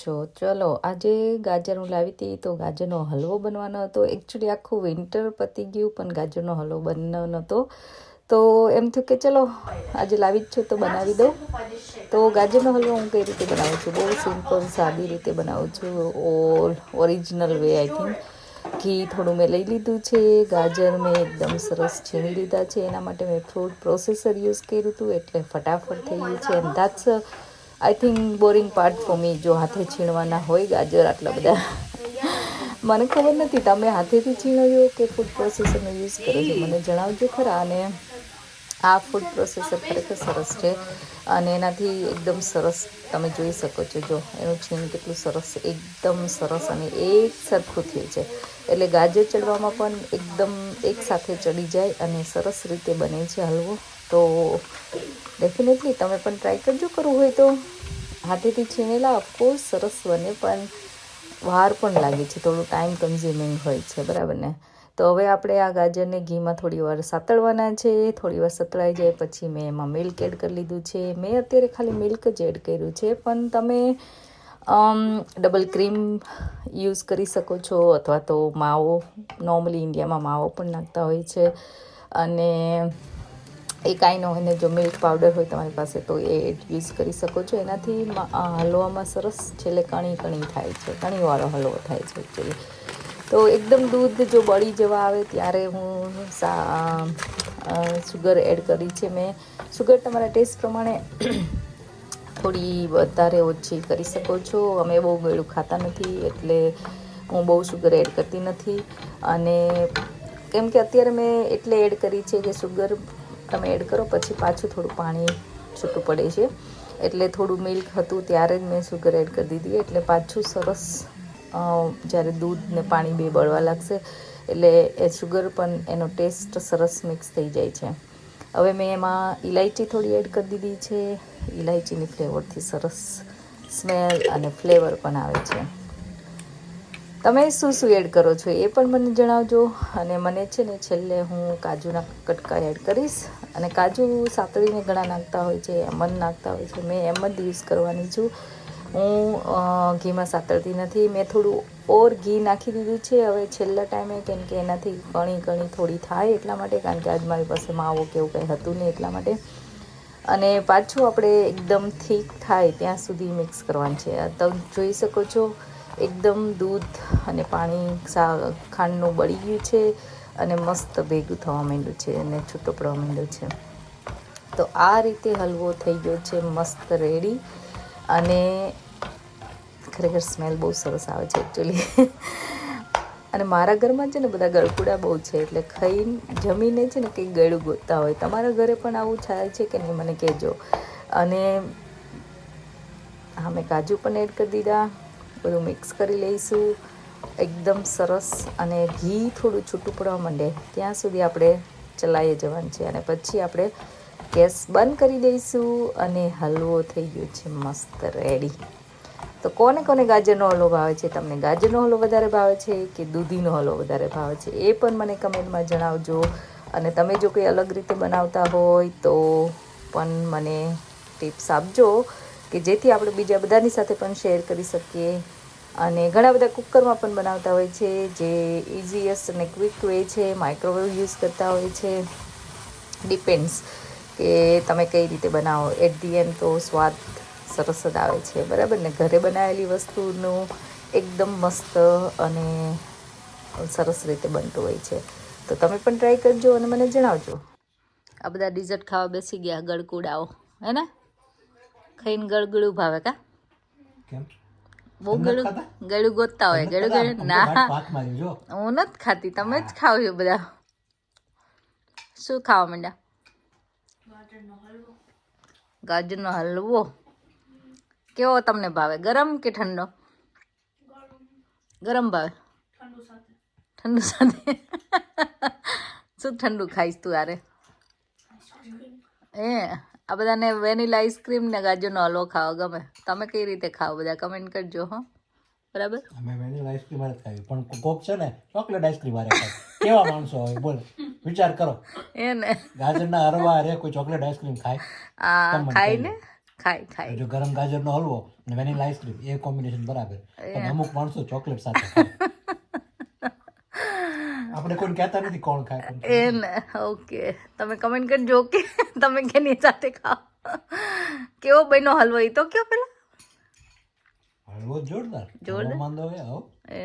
છો? ચલો આજે ગાજર હું લાવી હતી તો ગાજરનો હલવો બનવાનો હતો. એકચ્યુઅલી આખું વિન્ટર પતી ગયું પણ ગાજરનો હલવો બનવાનો હતો. તો એમ થયું કે ચલો આજે લાવી જ છું તો બનાવી દઉં. તો ગાજરનો હલવો હું કઈ રીતે બનાવું છું, બહુ સિમ્પલ સાદી રીતે બનાવું છું. Original way I think. ઘી થોડું મેં લઈ લીધું છે, ગાજર મેં એકદમ સરસ છીણી લીધા છે. એના માટે મેં ફૂડ પ્રોસેસર યુઝ કર્યું હતું એટલે ફટાફટ થઈ ગયું છે. And that's I think boring part for me. જો હાથે છીણવાના હોય ગાજર આટલા બધા મને ખબર નથી તમે હાથેથી છીણો છો કે ફૂડ પ્રોસેસરનો યુઝ કરો છો, મને જણાવજો ખરા. અને આ ફૂડ પ્રોસેસર ખરેખર સરસ છે અને એનાથી એકદમ સરસ તમે જોઈ શકો છો. જો એનું છીણ કેટલું સરસ, એકદમ સરસ અને એક સરખું થયું છે. એટલે ગાજર ચડવામાં પણ એકદમ એકસાથે ચડી જાય અને સરસ રીતે બને છે હલવો. તો ડેફિનેટલી તમે પણ ટ્રાય કરજો. કરવું હોય તો હાથેથી છીણેલા ઓફકોર્સ સરસ બને, પણ વાર પણ લાગે છે, થોડું ટાઈમ કન્ઝ્યુમિંગ હોય છે, બરાબર ને. તો હવે આપણે આ ગાજરને ઘીમાં થોડી વાર સાતળવાના છે. થોડી વાર સતળાઈ જાય પછી મેં એમાં મિલ્ક એડ કરી લીધું છે. મેં અત્યારે ખાલી મિલ્ક જ એડ કર્યું છે, પણ તમે ડબલ ક્રીમ યુઝ કરી શકો છો અથવા તો માવો, નોર્મલી ઇન્ડિયામાં માવો પણ નાખતા હોય છે. અને એ કાંઈ ન હોય ને જો મિલ્ક પાવડર હોય તમારી પાસે તો એ યુઝ કરી શકો છો. એનાથી હલવામાં સરસ છેલ્લે કણી કણી થાય છે, કણીવાળો હલવો થાય છે એકચ્યુઅલી. તો એકદમ દૂધ જો બળી જવા આવે ત્યારે હું સુગર એડ કરી છે મેં. સુગર તમારા ટેસ્ટ પ્રમાણે થોડી વધારે ઓછી કરી શકો છો. અમે બહુ ગળ્યું ખાતા નથી એટલે હું બહુ સુગર એડ કરતી નથી. અને કેમ કે અત્યારે મેં એટલે એડ કરી છે કે સુગર તમે એડ કરો પછી પાછું થોડું પાણી છૂટું પડે છે, એટલે થોડું મિલ્ક હતું ત્યારે જ મેં સુગર એડ કરી દીધી. એટલે પાછું સરસ જ્યારે દૂધ ને પાણી બે બળવા લાગશે એટલે એ સુગર પણ એનો ટેસ્ટ સરસ મિક્સ થઈ જાય છે. હવે મેં એમાં ઇલાયચી થોડી એડ કરી દીધી છે. ઇલાયચીની ફ્લેવરથી સરસ સ્મેલ અને ફ્લેવર પણ આવે છે. તમે શું શું એડ કરો છો એ પણ મને જણાવજો. અને મને છે ને છેલ્લે હું કાજુના કટકા એડ કરીશ. અને કાજુ સાતળીને ઘણા નાખતા હોય છે, એમ જ નાખતા હોય છે. મેં એમ જ યુઝ કરવાની છું, હું ઘીમાં સાતળતી નથી. મેં થોડું ઓર ઘી નાખી દીધું છે હવે છેલ્લા ટાઈમે, કેમ કે એનાથી કણી કણી થોડી થાય એટલા માટે, કારણ કે આજ મારી પાસે માવો કે એવું કંઈ હતું નહીં એટલા માટે. અને પાછું આપણે એકદમ થીક થાય ત્યાં સુધી મિક્સ કરવાનું છે. તમે જોઈ શકો છો એકદમ દૂધ અને પાણી ખાંડનું બળી ગયું છે અને મસ્ત ભેગું થવા માંડ્યું છે અને છૂટો પડવા માંડ્યો છે. તો આ રીતે હલવો થઈ ગયો છે મસ્ત રેડી. અને ખરેખર સ્મેલ બહુ સરસ આવે છે એકચ્યુઅલી. અને મારા ઘરમાં છે ને બધા ગળકુડા બહુ છે, એટલે ખાઈને જમીને છે ને કંઈક ગળું ગોતતા હોય. તમારા ઘરે પણ આવું થાય છે કે નહીં મને કહેજો. અને હા, મેં કાજુ પણ એડ કરી દીધા. બધું મિક્સ કરી લઈશું એકદમ સરસ. અને ઘી થોડું છૂટું પડવા માંડે ત્યાં સુધી આપણે ચલાવી જવાનું છે. અને પછી આપણે ગેસ બંધ કરી દઈશું અને હલવો થઈ ગયો છે મસ્ત રેડી. તો કોને કોને ગાજરનો હલવો ભાવે છે? તમને ગાજરનો હલવો વધારે ભાવે છે કે દૂધીનો હલવો વધારે ભાવે છે એ પણ મને કમેન્ટમાં જણાવજો. અને તમે જો કોઈ અલગ રીતે બનાવતા હોય તો પણ મને ટિપ્સ આપજો કે જેથી આપણે બીજા બધાની સાથે પણ શેર કરી શકીએ. અને ઘણા બધા કુકરમાં પણ બનાવતા હોય છે, જે ઇઝીએસ્ટ અને ક્વિક વે છે. માઇક્રોવેવ યુઝ કરતા હોય છે. ડિપેન્ડ્સ કે તમે કઈ રીતે બનાવો. એટ ધી એન્ડ તો સ્વાદ સરસ જ આવે છે, બરાબર ને. ઘરે બનાવેલી વસ્તુનું એકદમ મસ્ત અને સરસ રીતે બનતું હોય છે. તો તમે પણ ટ્રાય કરજો અને મને જણાવજો. આ બધા ડિઝર્ટ ખાવા બેસી ગયા ગળકુડાઓ, હે ને? ખાઈને ગળગળું ભાવે કા? બહુ ગળું ગોતતા હોય. ગળું ના, હું નથી ખાતી, તમે જ ખાવ છો બધા. શું ખાવા માંડ્યા? ગાજરનો હલવો. કેવો તમને ભાવે, ગરમ કે ઠંડો? ગરમ ભાવે. ઠંડુ સાથે શું ઠંડુ ખાઈશ તું? યારે આ બધાને વેનીલા આઈસ્ક્રીમ ને ગાજરનો હલવો ખાવા ગમે. તમે કઈ રીતે ખાઓ બધા કમેન્ટ કરજો હો, બરાબર. અમે વેનીલા આઈસ્ક્રીમ જ ખાવી, પણ કોક છે ને ચોકલેટ આઈસ્ક્રીમ વાળા ખાય. કેવા માણસો હોય બોલ, વિચાર કરો. એ ને ગાજરના હલવા રે કોઈ ચોકલેટ આઈસ્ક્રીમ ખાય? આ ખાય ને ખાય જો ગરમ ગાજરનો હલવો અને વેનીલા આઈસ્ક્રીમ એ કોમ્બિનેશન બરાબર. પણ અમુક માણસો ચોકલેટ સાથે ખાય. આપણે કોઈ કહેતા નથી કોણ ખાય કોણ એ ને ઓકે તમે કમેન્ટ કરજો કે તમે કેની સાથે ખાઓ. કેવો બન્યો હલવો એ તો કયો પેલા. હલવો જોરદાર માંદો હે હો. એ